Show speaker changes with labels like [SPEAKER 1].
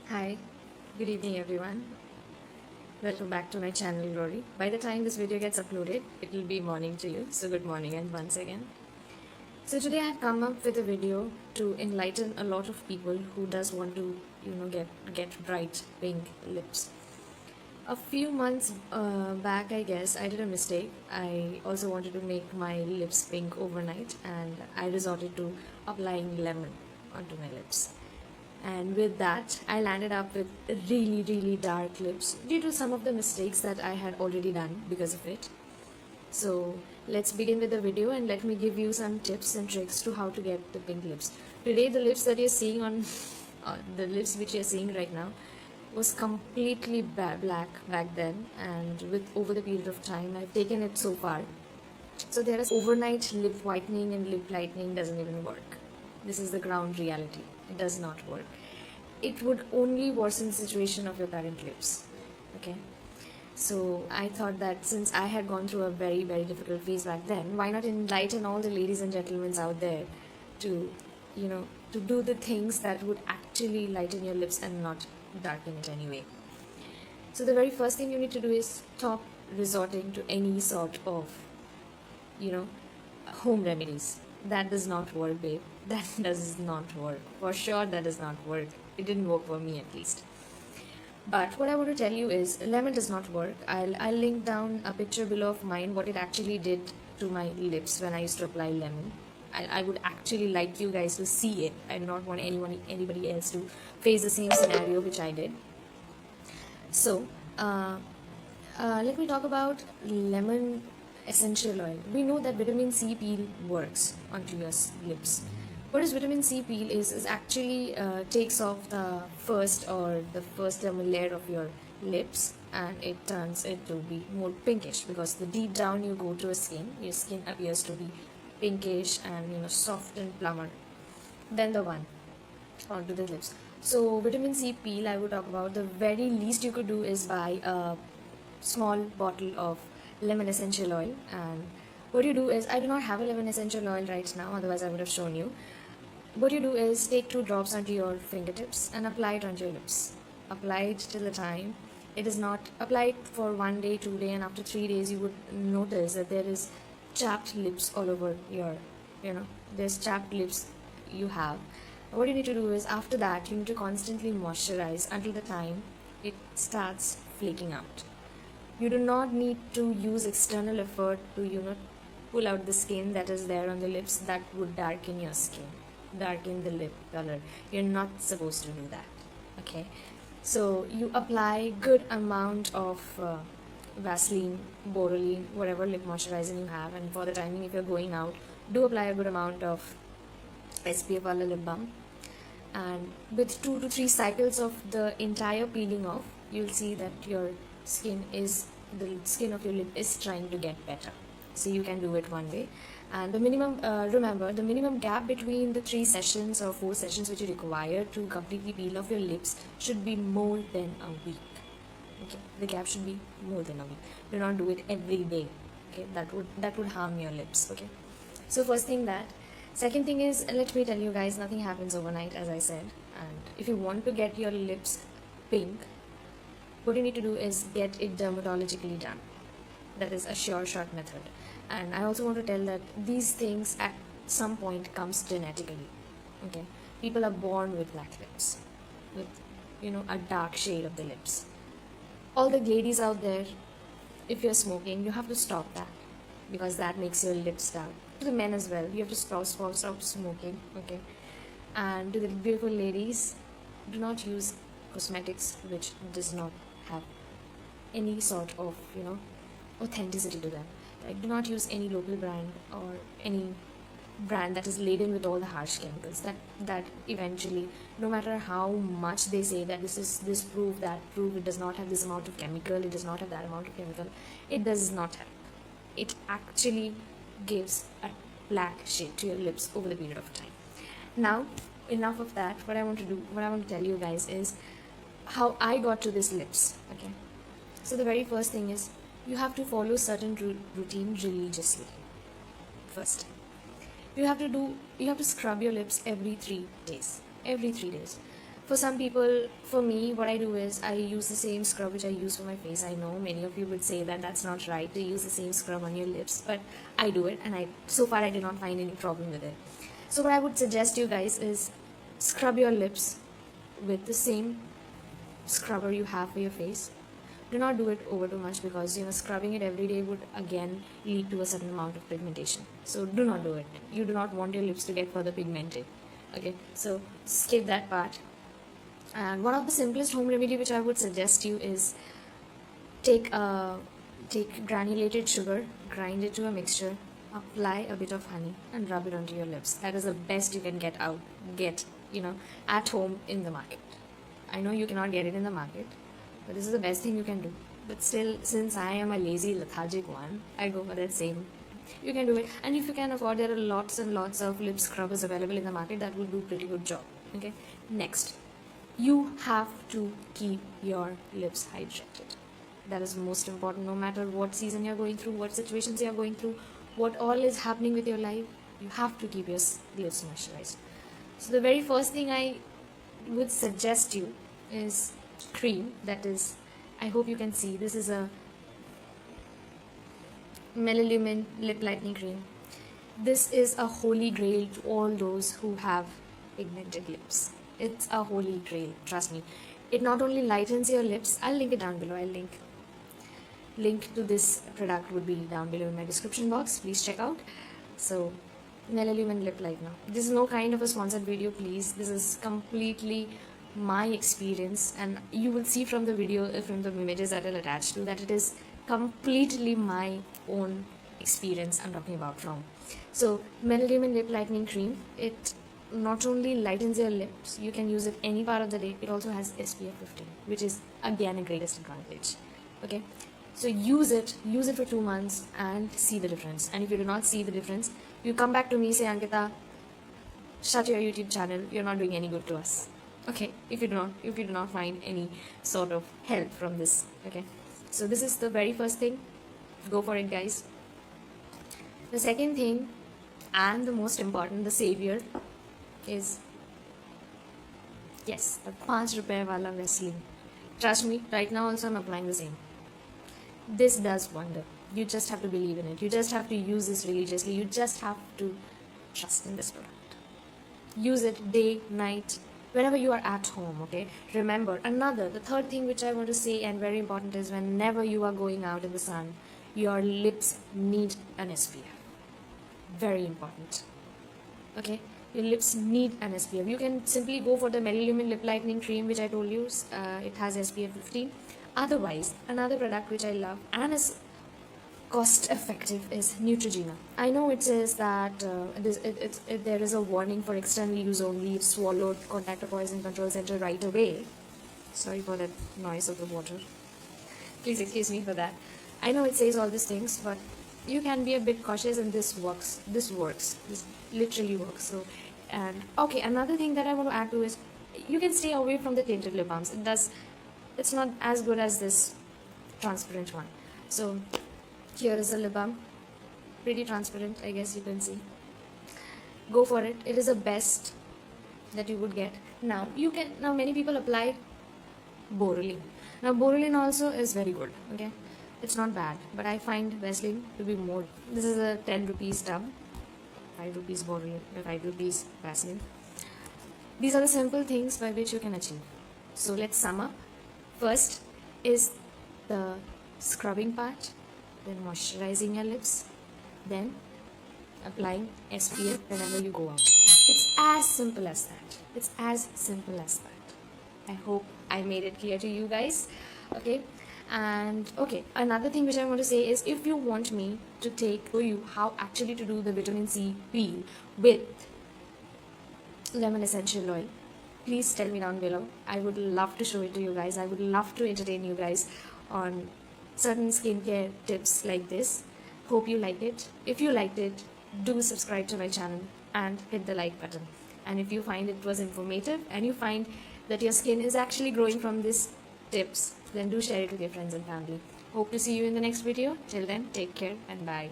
[SPEAKER 1] Hi, good evening everyone. Welcome back to my channel Glory. By the time this video gets uploaded, it will be morning to you. So good morning and once again. So today I have come up with a video to enlighten a lot of people who does want to, get bright pink lips. A few months back, I guess, I did a mistake. I also wanted to make my lips pink overnight and I resorted to applying lemon onto my lips. And with that, I landed up with really dark lips due to some of the mistakes that I had already done because of it. So let's begin with the video and let me give you some tips and tricks to how to get the pink lips. Today, the lips that you're seeing on the lips which you're seeing right now was completely black back then, and with over the period of time I've taken it so far. So there is overnight lip whitening and lip lightening doesn't even work. This is the ground reality. It does not work. It would only worsen the situation of your current lips. Okay. So I thought that since I had gone through a very difficult phase back then, why not enlighten all the ladies and gentlemen out there to, to do the things that would actually lighten your lips and not darken it anyway. So the very first thing you need to do is stop resorting to any sort of, home remedies. That does not work, babe. That does not work. For sure, that does not work. It didn't work for me at least. But what I want to tell you is lemon does not work. I'll link down a picture below of mine, what it actually did to my lips when I used to apply lemon. I would actually like you guys to see it. I do not want anybody else to face the same scenario which I did. So, let me talk about lemon essential oil. We know that vitamin C peel works onto your lips. What is vitamin C peel is actually takes off the first layer of your lips and it turns it to be more pinkish, because the deep down you go to your skin appears to be pinkish and soft and plummer than the one onto the lips. So vitamin C peel, I would talk about, the very least you could do is buy a small bottle of lemon essential oil. And what you do is, I do not have a lemon essential oil right now, otherwise I would have shown you. What you do is take 2 drops onto your fingertips and apply it onto your lips. Apply it till the time it is not applied for 1 day, 2 days, and after 3 days you would notice that there is chapped lips all over your, there's chapped lips you have. What you need to do is, after that you need to constantly moisturize until the time it starts flaking out. You do not need to use external effort to pull out the skin that is there on the lips that would darken your skin, darken the lip color. You're not supposed to do that. Okay, so you apply good amount of Vaseline, Boreline, whatever lip moisturizer you have, and for the timing, if you're going out, do apply a good amount of SPF wala lip balm. And with 2 to 3 cycles of the entire peeling off, you'll see that the skin of your lip is trying to get better. So you can do it one way. And the minimum, remember, the minimum gap between the 3 sessions or 4 sessions which you require to completely peel off your lips should be more than a week. Okay, the gap should be more than a week. Do not do it every day. Okay, that would harm your lips. Okay, so first thing that. Second thing is, let me tell you guys, nothing happens overnight, as I said. And if you want to get your lips pink, what you need to do is get it dermatologically done. That is a sure shot method. And I also want to tell that these things at some point comes genetically. Okay, people are born with black lips, with a dark shade of the lips. All the ladies out there, if you're smoking, you have to stop that, because that makes your lips dark. To the men as well, you have to stop smoking. Okay, and to the beautiful ladies, do not use cosmetics which does not have any sort of authenticity to them. Like, do not use any local brand or any brand that is laden with all the harsh chemicals that eventually, no matter how much they say that this proof, that proof, it does not have this amount of chemical, it does not have that amount of chemical, it does not have. It actually gives a black shade to your lips over the period of time. Now, enough of that. What I want to tell you guys is how I got to these lips. Okay, so the very first thing is, you have to follow certain routine religiously. First, you have to scrub your lips every 3 days. For some people, for me, what I do is I use the same scrub which I use for my face. I know many of you would say that that's not right to use the same scrub on your lips, but I do it, and so far I did not find any problem with it. So what I would suggest you guys is scrub your lips with the same scrubber you have for your face. Do not do it over too much, because scrubbing it every day would again lead to a certain amount of pigmentation. So do not do it. You do not want your lips to get further pigmented. Okay, so skip that part. And one of the simplest home remedy which I would suggest you is take granulated sugar, grind it to a mixture, apply a bit of honey, and rub it onto your lips. That is the best you can get at home in the market. I know you cannot get it in the market, but this is the best thing you can do. But still, since I am a lazy, lethargic one, I go for that same. You can do it, and if you can afford, there are lots and lots of lip scrubbers available in the market that will do pretty good job. Okay, next, you have to keep your lips hydrated. That is most important. No matter what season you're going through, what situations you're going through, what all is happening with your life, you have to keep your lips moisturized. So the very first thing I would suggest you is cream. That is, I hope you can see, this is a Melaleumin lip lightening cream. This is a holy grail to all those who have pigmented lips. It's a holy grail, trust me. It not only lightens your lips, I'll link it down below. I'll link to this product would be down below in my description box. Please check out. So Melaleumin lip lightener. This is no kind of a sponsored video, please. This is completely my experience, and you will see from the video, from the images that I'll attach to, that it is completely my own experience I'm talking about from. So Melaleumin lip lightening cream, it not only lightens your lips, you can use it any part of the day. It also has SPF 15, which is again a greatest advantage. Okay, so use it for 2 months and see the difference. And if you do not see the difference, you come back to me, say, Ankita, shut your YouTube channel, you're not doing any good to us. Okay, if you do not find any sort of help from this. Okay, so this is the very first thing. Go for it, guys. The second thing, and the most important, the savior, is, yes, the 5 rupees wala Vaseline. Trust me, right now also I'm applying the same. This does wonder. You just have to believe in it. You just have to use this religiously. You just have to trust in this product. Use it day, night, whenever you are at home. Okay, remember, the third thing which I want to say, and very important, is whenever you are going out in the sun, your lips need an SPF. Very important. Okay, your lips need an SPF. You can simply go for the Melaleumin lip lightening cream, which I told you, it has SPF 15. Otherwise, another product which I love and is cost effective is Neutrogena. I know it says that there is a warning for external use only if swallowed. Contact a poison control center right away. Sorry for that noise of the water. Please excuse me for that. I know it says all these things, but you can be a bit cautious, and this works. This literally works. So, and okay, another thing that I want to add to is, you can stay away from the tinted lip balms. It's not as good as this transparent one. So here is the lip balm, pretty transparent, I guess you can see. Go for it. It is the best that you would get. Now many people apply Borolene. Now Borolene also is very good. Okay, it's not bad, but I find Vaseline to be more. This is a 10 rupees tub, 5 rupees Borolene, 5 rupees Vaseline. These are the simple things by which you can achieve. So let's sum up. First is the scrubbing part, then moisturizing your lips, then applying SPF whenever you go out. It's as simple as that. It's as simple as that. I hope I made it clear to you guys. Okay, and okay, another thing which I want to say is, if you want me to show you how actually to do the vitamin C peel with lemon essential oil, please tell me down below. I would love to show it to you guys. I would love to entertain you guys on certain skincare tips like this. Hope you liked it. If you liked it, do subscribe to my channel and hit the like button. And if you find it was informative and you find that your skin is actually growing from these tips, then do share it with your friends and family. Hope to see you in the next video. Till then, take care and bye.